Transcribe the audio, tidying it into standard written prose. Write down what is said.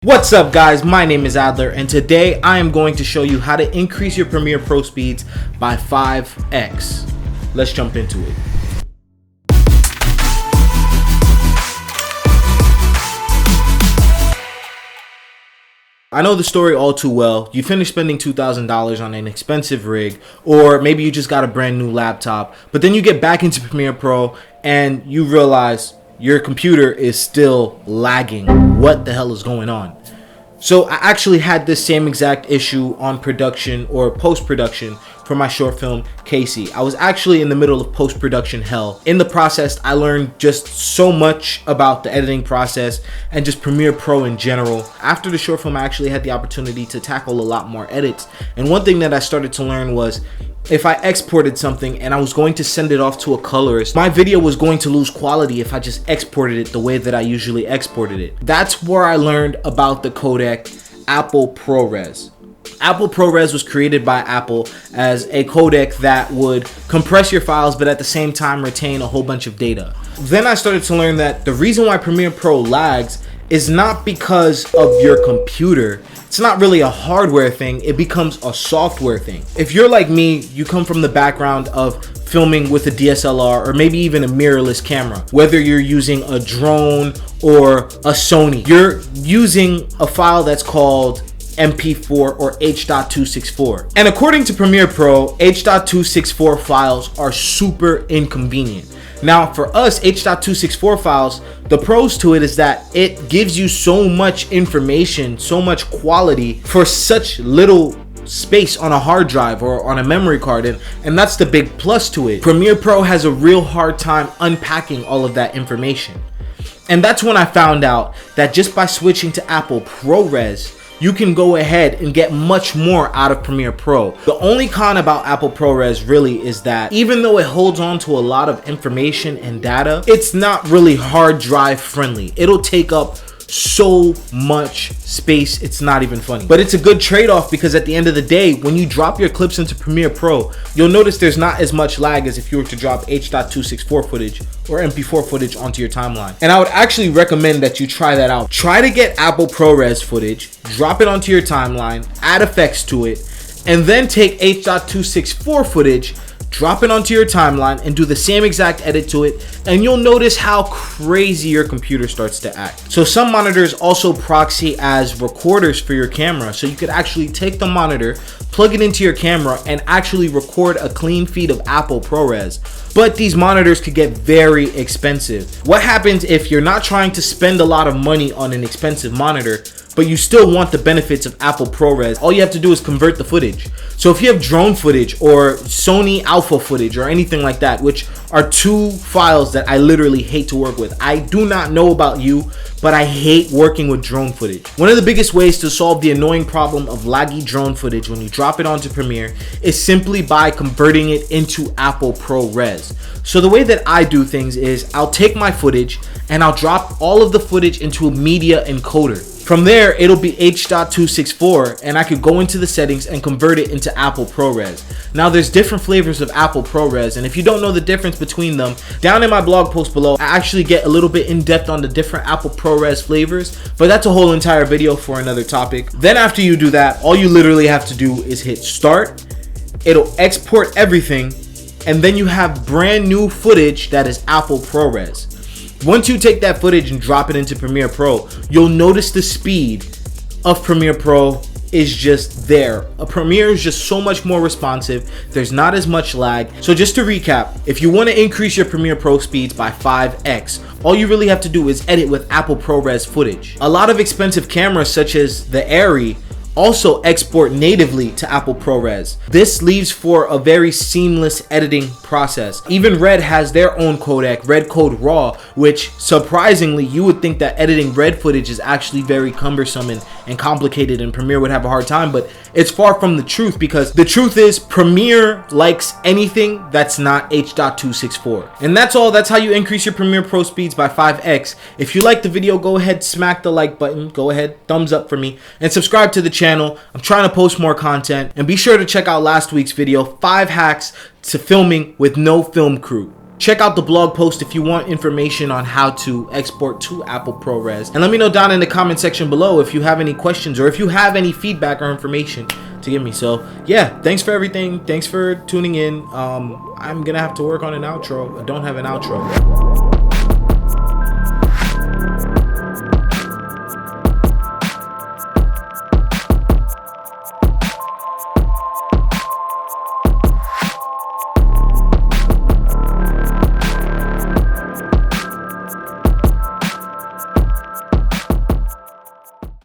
What's up guys, my name is Adler and today I am going to show you how to increase your Premiere Pro speeds by 5x. Let's jump into it. I know the story all too well. You finish spending $2,000 on an expensive rig, or maybe you just got a brand new laptop, but then you get back into Premiere Pro and you realize your computer is still lagging. What the hell is going on? So I actually had this same exact issue on production or post-production for my short film Casey. I was actually in the middle of post-production hell. In the process, I learned just so much about the editing process and just Premiere Pro in general. After the short film, I actually had the opportunity to tackle a lot more edits. And one thing that I started to learn was if I exported something and I was going to send it off to a colorist, my video was going to lose quality if I just exported it the way that I usually exported it. That's where I learned about the codec Apple ProRes. Apple ProRes was created by Apple as a codec that would compress your files but at the same time retain a whole bunch of data. Then I started to learn that the reason why Premiere Pro lags is not because of your computer. It's not really a hardware thing, it becomes a software thing. If you're like me, you come from the background of filming with a DSLR or maybe even a mirrorless camera. Whether you're using a drone or a Sony, you're using a file that's called MP4 or H.264. And according to Premiere Pro, H.264 files are super inconvenient. Now for us, H.264 files, the pros to it is that it gives you so much information, so much quality for such little space on a hard drive or on a memory card, and that's the big plus to it. Premiere Pro has a real hard time unpacking all of that information. And that's when I found out that just by switching to Apple ProRes, you can go ahead and get much more out of Premiere Pro. The only con about Apple ProRes really is that even though it holds on to a lot of information and data, it's not really hard drive friendly. It'll take up so much space, it's not even funny. But it's a good trade-off because at the end of the day, when you drop your clips into Premiere Pro, you'll notice there's not as much lag as if you were to drop H.264 footage or MP4 footage onto your timeline. And I would actually recommend that you try that out. Try to get Apple ProRes footage, drop it onto your timeline, add effects to it, and then take H.264 footage, drop it onto your timeline and do the same exact edit to it, and you'll notice how crazy your computer starts to act. So some monitors also proxy as recorders for your camera, so you could actually take the monitor, plug it into your camera, and actually record a clean feed of Apple ProRes. But these monitors could get very expensive. What happens if you're not trying to spend a lot of money on an expensive monitor, but you still want the benefits of Apple ProRes? All you have to do is convert the footage. So if you have drone footage or Sony Alpha footage or anything like that, which are two files that I literally hate to work with. I do not know about you, but I hate working with drone footage. One of the biggest ways to solve the annoying problem of laggy drone footage when you drop it onto Premiere is simply by converting it into Apple ProRes. So the way that I do things is I'll take my footage and I'll drop all of the footage into a media encoder. From there, it'll be H.264 and I could go into the settings and convert it into Apple ProRes. Now there's different flavors of Apple ProRes, and if you don't know the difference between them, down in my blog post below, I actually get a little bit in depth on the different Apple ProRes flavors, but that's a whole entire video for another topic. Then after you do that, all you literally have to do is hit start, it'll export everything, and then you have brand new footage that is Apple ProRes. Once you take that footage and drop it into Premiere Pro, you'll notice the speed of Premiere Pro is just there. Premiere is just so much more responsive. There's not as much lag. So just to recap, if you want to increase your Premiere Pro speeds by 5x, all you really have to do is edit with Apple ProRes footage. A lot of expensive cameras such as the Arri also export natively to Apple ProRes. This leaves for a very seamless editing process. Even Red has their own codec, Red Code Raw, which surprisingly you would think that editing Red footage is actually very cumbersome and complicated and Premiere would have a hard time, but it's far from the truth because the truth is Premiere likes anything that's not H.264. And that's all. That's how you increase your Premiere Pro speeds by 5x. If you liked the video, go ahead, smack the like button, go ahead, thumbs up for me, and subscribe to the channel. I'm trying to post more content, and be sure to check out last week's video, 5 hacks to filming with no film crew. Check out the blog post if you want information on how to export to Apple ProRes. And let me know down in the comment section below if you have any questions or if you have any feedback or information to give me. So yeah, thanks for everything. Thanks for tuning in. I'm gonna have to work on an outro. I don't have an outro.